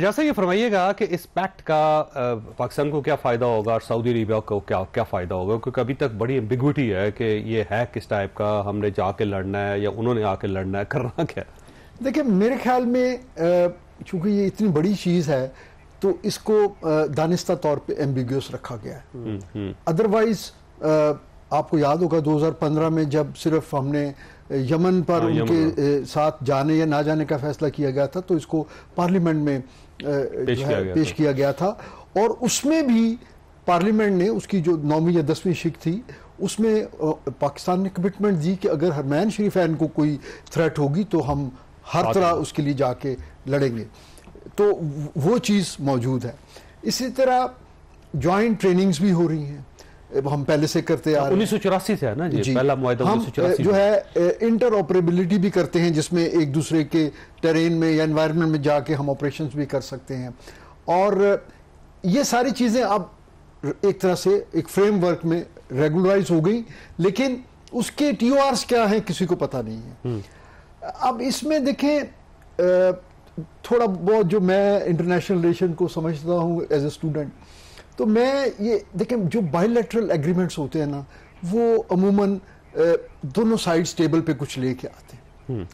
जैसा ये फरमाइएगा कि इस पैक्ट का पाकिस्तान को क्या फ़ायदा होगा और सऊदी अरेबिया को क्या फ़ायदा होगा, क्योंकि अभी तक बड़ी एम्बिग्विटी है कि ये है किस टाइप का, हमने जाके लड़ना है या उन्होंने आके लड़ना है, करना क्या है? देखिए मेरे ख्याल में चूंकि ये इतनी बड़ी चीज़ है तो इसको दानिस्ता तौर पे एम्बिग्यूस रखा गया है। अदरवाइज आपको याद होगा 2015 में जब सिर्फ हमने यमन पर उनके साथ जाने या ना जाने का फैसला किया गया था तो इसको पार्लियामेंट में पेश किया गया था, और उसमें भी पार्लियामेंट ने उसकी जो 9वीं या 10वीं शिक थी उसमें पाकिस्तान ने कमिटमेंट दी कि अगर हरमैन शरीफैन को कोई थ्रेट होगी तो हम हर तरह उसके लिए जाके लड़ेंगे, तो वो चीज़ मौजूद है। इसी तरह जॉइंट ट्रेनिंग्स भी हो रही हैं, हम पहले से करते आ रहे हैं। 1984 से है ना जी, पहला मुआहदा 1984 जो है इंटर ऑपरेबिलिटी भी करते हैं जिसमें एक दूसरे के टेरेन में या एनवायरनमेंट में जाके हम ऑपरेशंस भी कर सकते हैं, और ये सारी चीज़ें अब एक तरह से एक फ्रेमवर्क में रेगुलराइज हो गई, लेकिन उसके TORs क्या हैं किसी को पता नहीं है। अब इसमें देखें थोड़ा बहुत जो मैं इंटरनेशनल रिलेशन को समझता हूँ एज ए स्टूडेंट, तो मैं ये देखें जो बायलैटरल एग्रीमेंट्स होते हैं ना वो अमूमन दोनों साइड्स टेबल पे कुछ लेके आते हैं।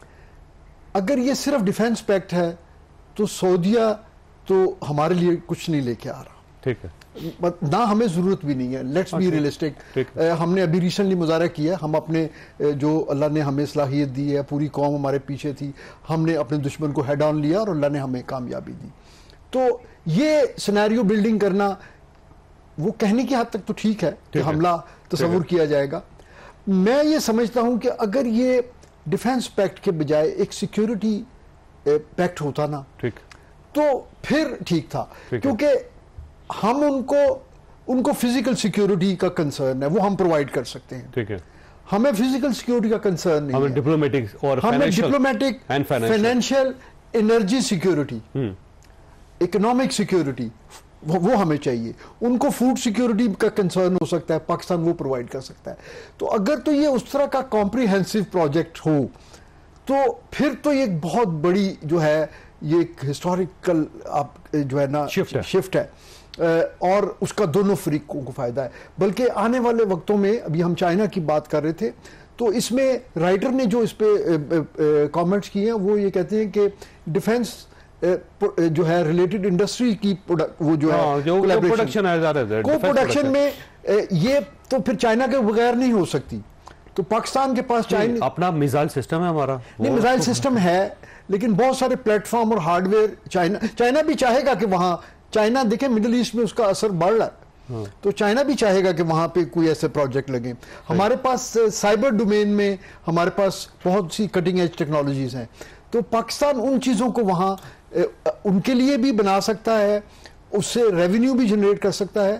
अगर ये सिर्फ डिफेंस पैक्ट है तो सऊदीया तो हमारे लिए कुछ नहीं लेके आ रहा, ठीक है, ना हमें जरूरत भी नहीं है। Let's be realistic. हमने अभी रिसेंटली मुजाहरा किया, हम अपने जो अल्लाह ने हमें सलाहियत दी है, पूरी कौम हमारे पीछे थी, हमने अपने दुश्मन को हेड ऑन लिया और अल्लाह ने हमें कामयाबी दी। तो ये सिनेरियो बिल्डिंग करना वो कहने की हद तक तो ठीक है कि हमला तस्वुर किया जाएगा। मैं ये समझता हूं कि अगर ये डिफेंस पैक्ट के बजाय एक सिक्योरिटी पैक्ट होता ना तो फिर ठीक था, क्योंकि हम उनको फिजिकल सिक्योरिटी का कंसर्न है, वो हम प्रोवाइड कर सकते हैं, ठीक है। हमें फिजिकल सिक्योरिटी का कंसर्न नहीं है, डिप्लोमेटिक और diplomatic, financial, energy security, economic security वो हमें चाहिए। उनको फूड सिक्योरिटी का कंसर्न हो सकता है, पाकिस्तान वो प्रोवाइड कर सकता है। तो अगर तो ये उस तरह का कॉम्प्रिहेंसिव प्रोजेक्ट हो तो फिर तो ये बहुत बड़ी जो है ये एक हिस्टोरिकल आप जो है ना शिफ्ट है, और उसका दोनों फरीकों को फायदा है। बल्कि आने वाले वक्तों में, अभी हम चाइना की बात कर रहे थे, तो इसमें राइटर ने जो इस पे कमेंट्स किए हैं वो ये कहते हैं कि डिफेंस जो है रिलेटेड इंडस्ट्री की वो जो है को-प्रोडक्शन में ये तो फिर चाइना के बगैर नहीं हो सकती। तो पाकिस्तान के पास चाइना अपना मिसाइल सिस्टम है, हमारा नहीं मिसाइल सिस्टम है, लेकिन बहुत सारे प्लेटफॉर्म और हार्डवेयर चाइना भी चाहेगा कि वहां, चाइना देखें मिडिल ईस्ट में उसका असर बढ़ रहा है, तो चाइना भी चाहेगा कि वहां पे कोई ऐसे प्रोजेक्ट लगे। हमारे पास साइबर डोमेन में हमारे पास बहुत सी कटिंग एज टेक्नोलॉजीज हैं, तो पाकिस्तान उन चीज़ों को वहाँ उनके लिए भी बना सकता है, उससे रेवेन्यू भी जनरेट कर सकता है।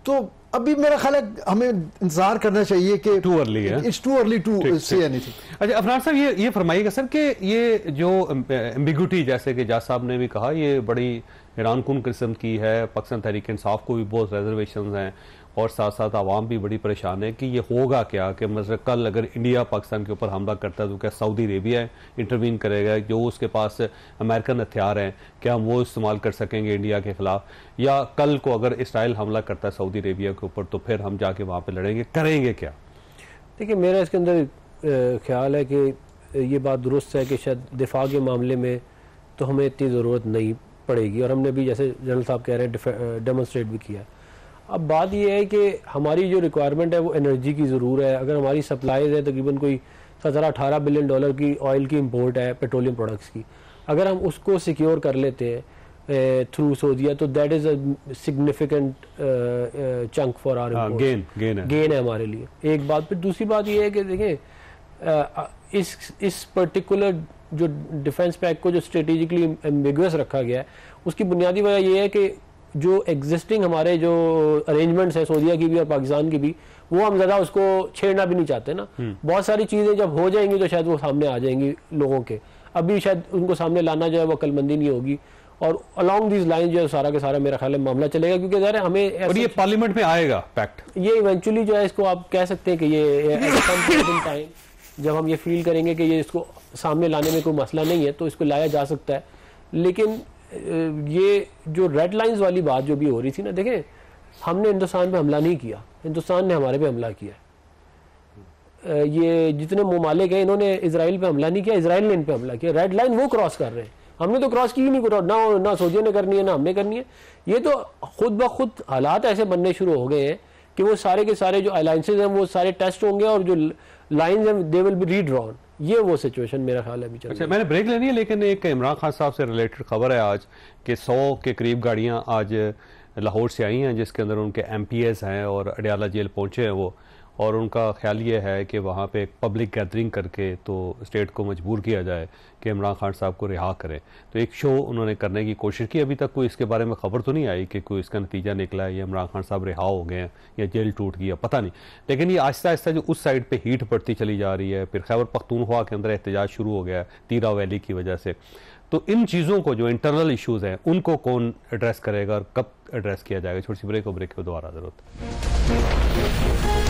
तो अभी मेरा ख्याल है हमें इंतजार करना चाहिए कि टू अर्ली है, it's too early to say anything. अच्छा अफनान साहब, ये फरमाइएगा सर कि ये जो एम्बिग्विटी जैसे कि जाज साहब ने भी कहा, ये बड़ी हैरानकुन किस्म की है। पाकिस्तान तहरीक इंसाफ को भी बहुत रिजर्वेशन हैं और साथ साथ आवाम भी बड़ी परेशान है कि ये होगा क्या, कि मतलब कल अगर इंडिया पाकिस्तान के ऊपर हमला करता है तो क्या सऊदी अरेबिया इंटरवीन करेगा, जो उसके पास अमेरिकन हथियार हैं क्या हम वो इस्तेमाल कर सकेंगे इंडिया के खिलाफ, या कल को अगर इसराइल हमला करता है सऊदी अरेबिया के ऊपर तो फिर हम जाके वहाँ पर लड़ेंगे, करेंगे क्या? देखिए मेरा इसके अंदर ख्याल है कि ये बात दुरुस्त है कि शायद दिफा के मामले में तो हमें इतनी ज़रूरत नहीं पड़ेगी, और हमने भी जैसे जनरल साहब कह रहे हैं डेमोन्स्ट्रेट भी किया। अब बात यह है कि हमारी जो रिक्वायरमेंट है वो एनर्जी की ज़रूर है। अगर हमारी सप्लाईज है तकरीबन कोई 17-18 बिलियन डॉलर की ऑयल की इंपोर्ट है, पेट्रोलियम प्रोडक्ट्स की, अगर हम उसको सिक्योर कर लेते हैं थ्रू सऊदीया तो that is a significant chunk for our gain है हमारे लिए, एक बात। फिर दूसरी बात यह है कि देखें इस पर्टिकुलर जो डिफेंस पैक को जो स्ट्रेटेजिकली एम्बिगुअस रखा गया है उसकी बुनियादी वजह यह है कि जो एग्जिस्टिंग हमारे जो अरेंजमेंट्स हैं सऊदीया की भी और पाकिस्तान की भी, वो हम ज़्यादा उसको छेड़ना भी नहीं चाहते ना। बहुत सारी चीज़ें जब हो जाएंगी तो शायद वो सामने आ जाएंगी लोगों के, अभी शायद उनको सामने लाना जो है वो अक्लमंदी नहीं होगी, और अलॉन्ग दीज लाइन जो है सारा के सारा मेरा ख्याल है मामला चलेगा, क्योंकि ज़रा हमें और ये पार्लियामेंट में आएगा पैक्ट, ये इवेंचुअली जो है इसको आप कह सकते हैं कि ये टाइम जब हम ये फील करेंगे कि ये इसको सामने लाने में कोई मसला नहीं है तो इसको लाया जा सकता है। लेकिन ये जो रेड लाइंस वाली बात जो भी हो रही थी ना, देखें हमने हिंदुस्तान पे हमला नहीं किया, हिंदुस्तान ने हमारे पे हमला किया। ये जितने ममालिक हैं इन्होंने इजराइल पे हमला नहीं किया, इजराइल ने इन पे हमला किया। रेड लाइन वो क्रॉस कर रहे हैं, हमने तो क्रॉस की ही नहीं, ना सऊदी ने करनी है ना हमने करनी है। ये तो खुद ब खुद हालात ऐसे बनने शुरू हो गए हैं कि वो सारे के सारे जो अलायंसेज हैं वो सारे टेस्ट होंगे और जो लाइंस हैं दे विल बी रीड्रॉन। ये वो सिचुएशन मेरा ख्याल है अभी चल रही है। अच्छा, मैंने ब्रेक लेनी है, लेकिन एक इमरान खान साहब से रिलेटेड खबर है आज कि 100 के करीब गाड़ियां आज लाहौर से आई हैं जिसके अंदर उनके MPs हैं और अडियाला जेल पहुंचे हैं वो, और उनका ख्याल ये है कि वहाँ पे एक पब्लिक गैदरिंग करके तो स्टेट को मजबूर किया जाए कि इमरान खान साहब को रिहा करें। तो एक शो उन्होंने करने की कोशिश की, अभी तक कोई इसके बारे में खबर तो नहीं आई कि कोई इसका नतीजा निकला है या इमरान खान साहब रिहा हो गए हैं या जेल टूट गया, पता नहीं। लेकिन ये आहिस्ता आहिस्ता जो उस साइड पर हीट बढ़ती चली जा रही है, फिर खैबर पख्तूनख्वा के अंदर एहतजाज शुरू हो गया तीरा वैली की वजह से। तो इन चीज़ों को जो इंटरनल इश्यूज़ हैं उनको कौन एड्रेस करेगा और कब एड्रेस किया जाएगा? छोटी सी ब्रेक को, ब्रेक को दोबारा जरूरत है।